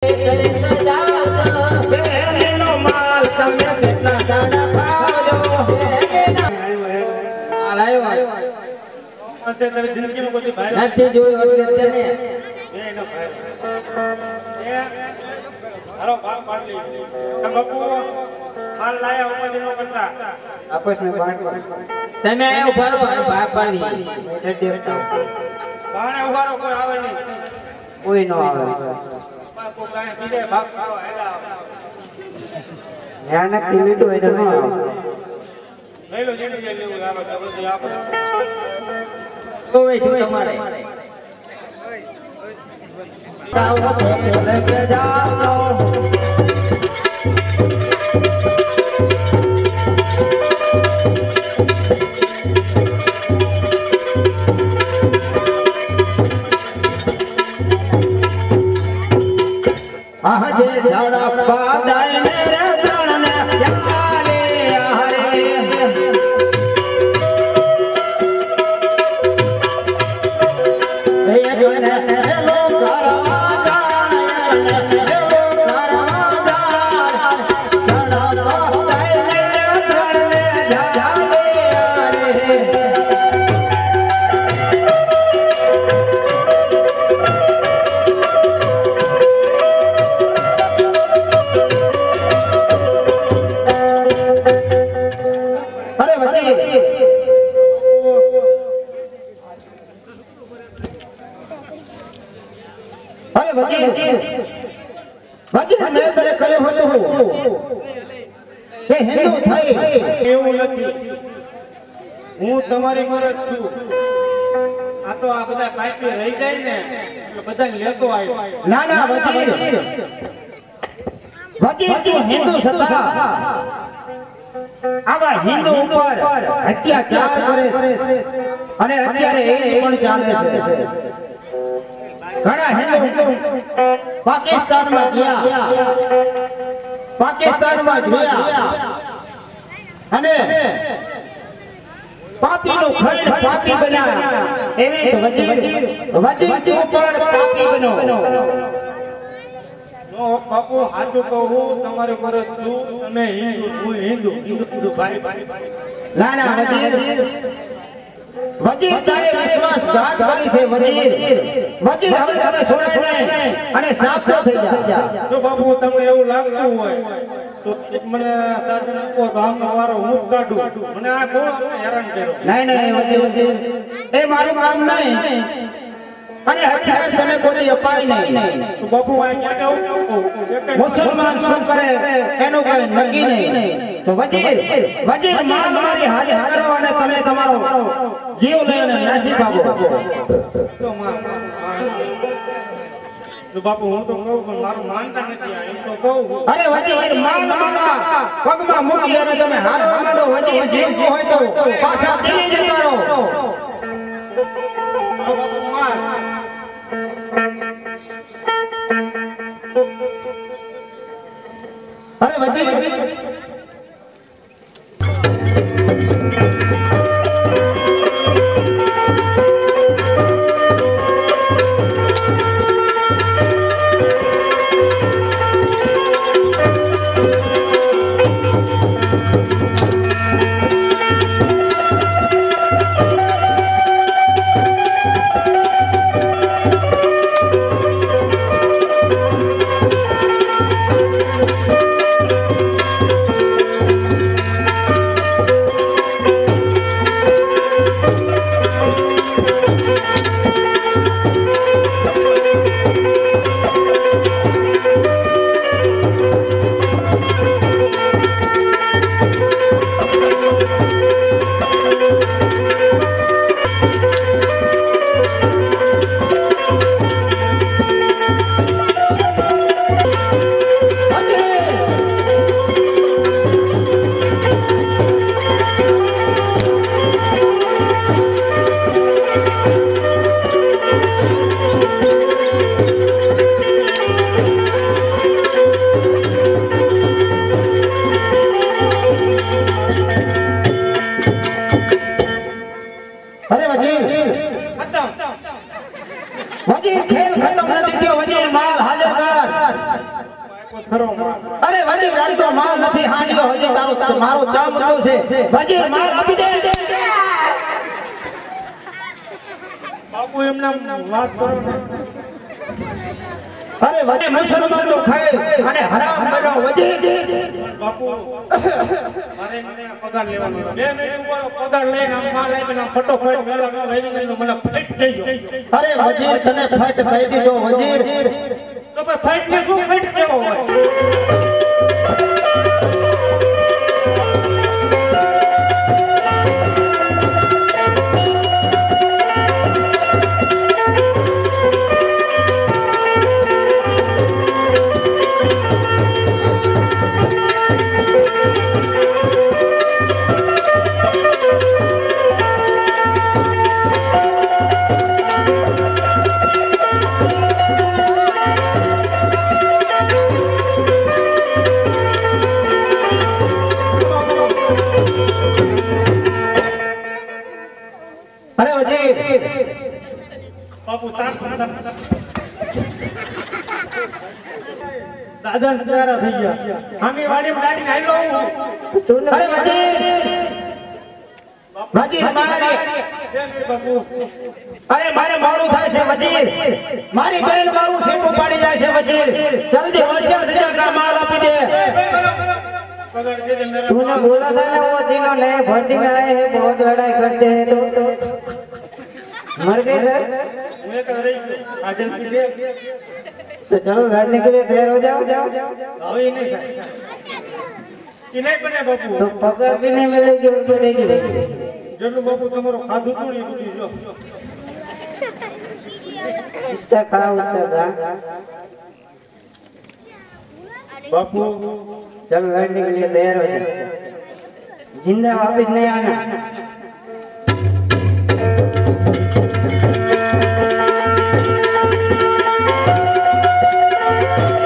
જિંદગી માં કોઈ ભાઈ નથી જોયું અત્યારે એનો ભાઈ હાલો બાપ પાડી તમ બાપુ હાલ લાયા ઉપાધિ નો કરતા आपस में बांट તમે ઉભા રહો અને ભાગ પાડી બાણે ઉભારો કોઈ આવે નહીં कोई न आवे બાપુ કાંઈ બીજે ભાગ ખાવા હેલા ध्यान की मीठो है तो न आवे મેલો જેની જે લેવું આવે તો બધી આપણે કોઈ તમારે लेके जाओ આજે ઝડપા દાય ને રે ત્રણને ચાલે હરે એ જોને હેલો કરા જાણ હેલો કરા જાણ ઝડપા દાય ને રે ત્રણને ચાલે હરે અરે વજીર મેં તને કહ્યું હતું કે હિન્દુ થઈ એવું નથી હું તમારી મરદ છું આ તો આ બધા પાઇપી રહી જાય ને એટલે બધા લેતો આવ્યો ના ના વજીર તું હિન્દુ સત્તા આવા હિન્દુ ઉપર અત્યાચાર કરે છે અને અત્યારે એ પણ ચાલે છે ઘણા હિન્દુ પાકિસ્તાનમાં ગયા અને પાપીનું ખંડ પાપી બન્યા એવી રીતે વજીર તું પણ પાપી બનો નો બાપુ સાચું કહું તમારી મરદ છું તમે હિન્દુ હું હિન્દુ ભાઈ ના ના વજીર તારે વિશ્વાસઘાત કરી છે વજીર હવે તમે છોડે અને સાફ થઈ જા જો બાપુ તમને એવું લાગતું હોય તો મને સાધન આપો તો આમ મારો હું કાઢું મને આ બહુ હેરાન કર્યો નહીં વજીર એ મારું કામ નહીં અને હથિયાર તને કોઈ અપાય નહીં તો બાપુ આ ક્યાં આવું મુસલમાન શું કરે એનું કોઈ નક્કી નહીં તો વજીર મારી હાજર કરો અને તમે તમારો જીવ લઈને નાસી ભાગો તો બાપુ હું તો કહું પણ મારું માનતા નથી એમ તો કહું અરે વજીર માનવા પગમાં મૂકી અને તમે હાથ હાલો વજીર જીવ હોય તો પાછા દિલ્હી જતા રહો બાપુ માર અરે વજીર ખરો માર. અરે વજીર રડતો માર નથી હાંડ્યો હજી તારો મારો ચામ તો છે વજીર માર આપી દે બાપુ એમના વાત કરો ને. અરે વજીર મુસલમાન નો ખાય અને હરામ બનો વજીર બાપુ મારે મને પગાર લેવાનો હતો. 2 મિનિટ ઉપર પગાર લઈને આમ માલ આવીને આમ ફટોફટ વેલા લઈને મને ફટ થઈ ગયો. અરે વજીર તને ફટ કહી દીધો વજીર તો ભાઈ ફટ ને શું ફટ કેવો હોય? અરે વજીર બાપુ તાર દાદા નજારા થઈ ગયા. આમી વાડીમાં ગાડીને આયલો હું. અરે વજીર મારે બાપુ અરે મારે મોડું થાય છે વજીર મારી બેન મારું સેટું પાડી જાય છે વજીર જલ્દી હોશિયાર થઈ જા કા માલ આપી દે पगार दे दे मेरा. तूने बोला था ना वो तीनों नए भर्ती में आए हैं बहुत लड़ाई करते हैं तो मर गए सर. मैं कह रही हाजिर की दे. तो चलो लड़ने के लिए तैयार हो जाओ जाओ હવે ઈ નહીં થાય. ઈ નહીં બને બાપુ. तो पगार भी नहीं मिलेगी और मिलेगी જેટલું બાપુ તમારું ખાધું હતું ને એ બધું જો. इसका खा उसका खा. બાપુ चलो लड़ने के लिए तैयार हो जाओ जिंदा वापस नहीं आना.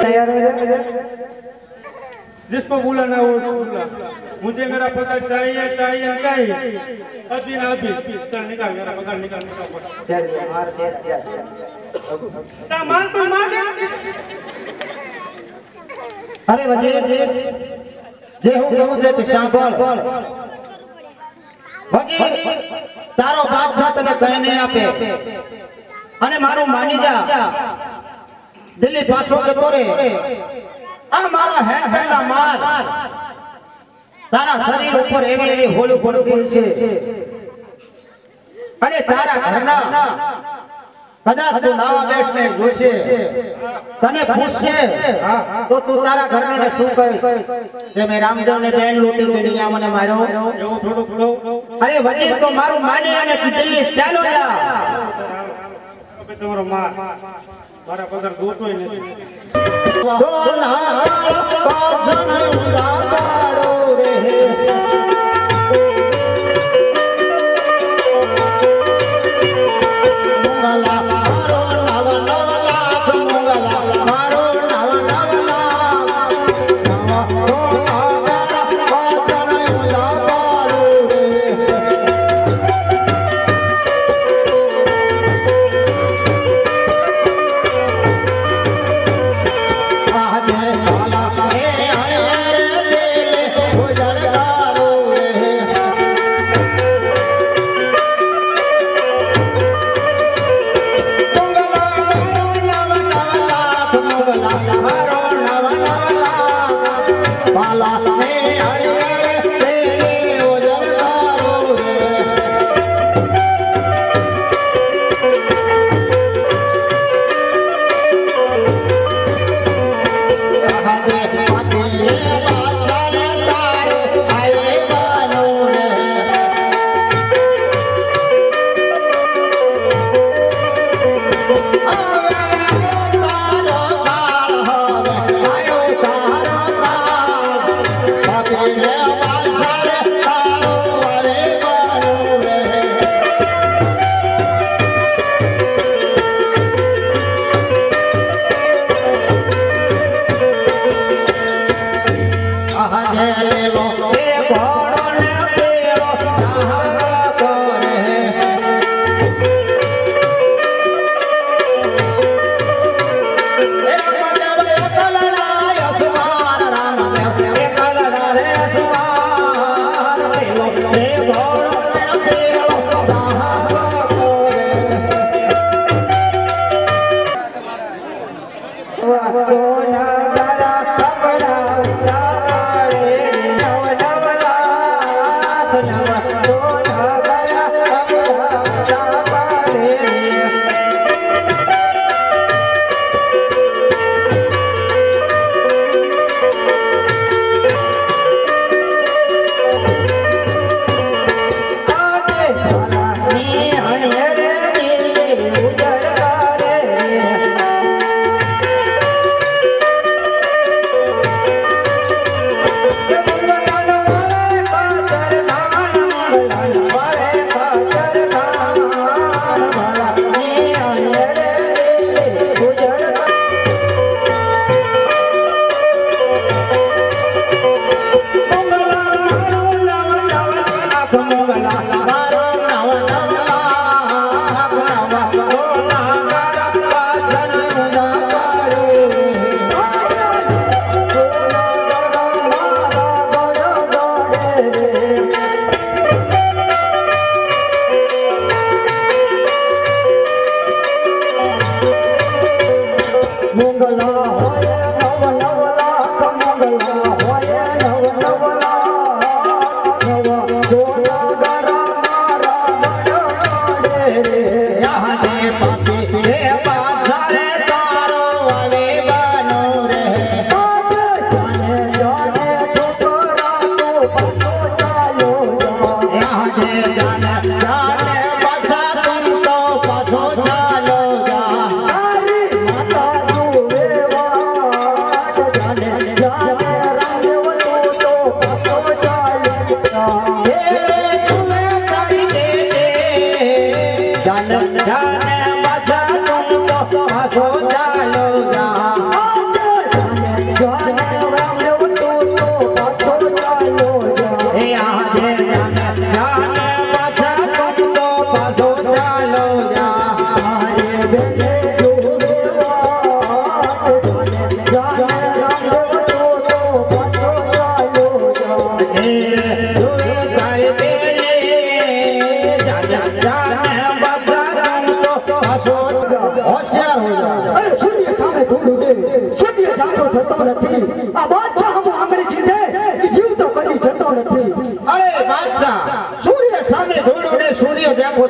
तैयार हो जाओ जिसको बुलाना वो बुला. मुझे मेरा पगार चाहिए चाहिए चाहिए. अभी ना अभी. चल निकाल मेरा पगार निकाल निकाल. चल मार दे ता मान तो मान दे. અરે વજીર જે હું કહું તે તું સાંભળ વજીર તારો બાદશાહ તને કહી નહીં આપે અને મારું માની જા દિલ્હી પાછો જતો રે આ મારા હેન્ડ પહેલા માર તારા શરીર ઉપર એવી એવી હોળી પડતી છે અને તારા ઘરના કદાચ તું નાવા બેસને જોશે તને પૂછશે તો તું તારા ઘરને શું કહીશ કે મેં રામદેવને બેન લૂંટી દીધી મને માર્યો એવું થોડું થોડું. અરે વજીર તો મારું માને અને તું દિલ્હી ચાલો જા હવે તમારો મારા પગાર જોતોય નથી. સોના પાછળ ઉડા પાડો રે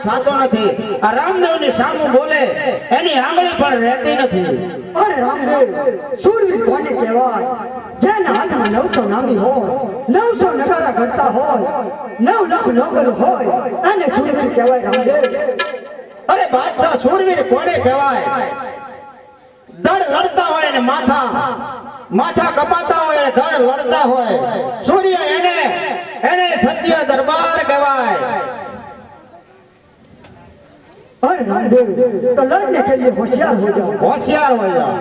થતો નથી આ રામદેવ ની સામું બોલે એની આંગળી પણ રહેતી નથી. અરે રામદેવ સૂરવીર કોને કહેવાય? જેના હાથમાં 900 નામી હોય, 900 નગારા ઘડતા હોય, 9 લાખ નોકર હોય અને સૂરવીર કહેવાય રામદેવ. અરે બાદશાહ સૂરવીર કોને કહેવાય? ધડ લડતા હોય ને માથા કપાતા હોય ને ધડ લડતા હોય. સૂર્ય એને સત્ય દરબાર કહેવાય. अरे रामदेव तो लड़ने के लिए होशियार हो जाओ. होशियार हो जाओ.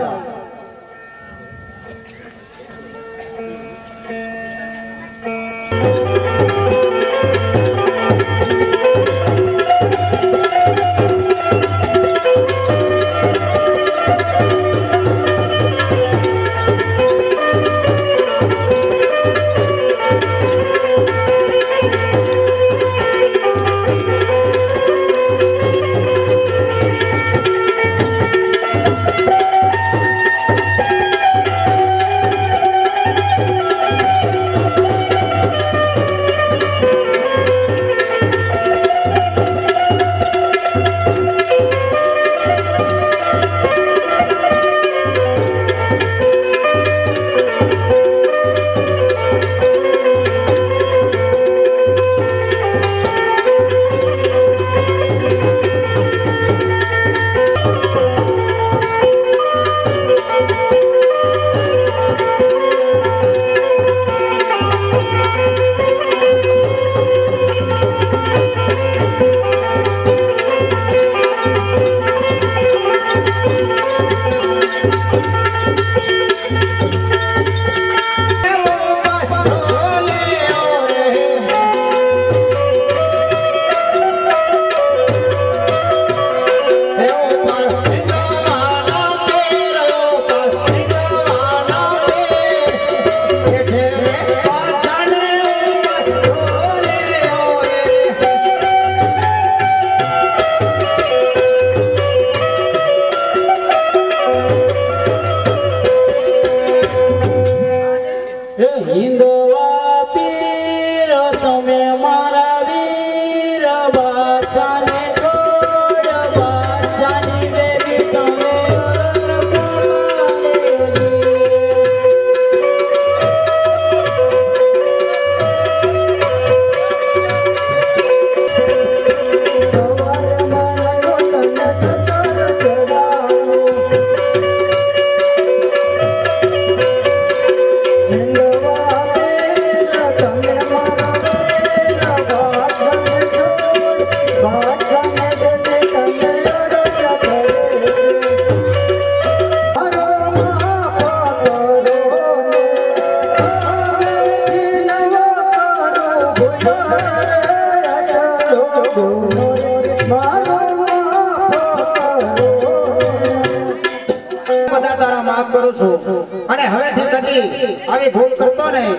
બધા તારા માફ કરું છું અને હવેથી કદી આવી ભૂલ કરતો નહીં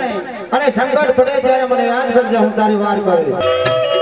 અને સંકટ પડે ત્યારે મને યાદ કરજે હું તારી વાર કરીશ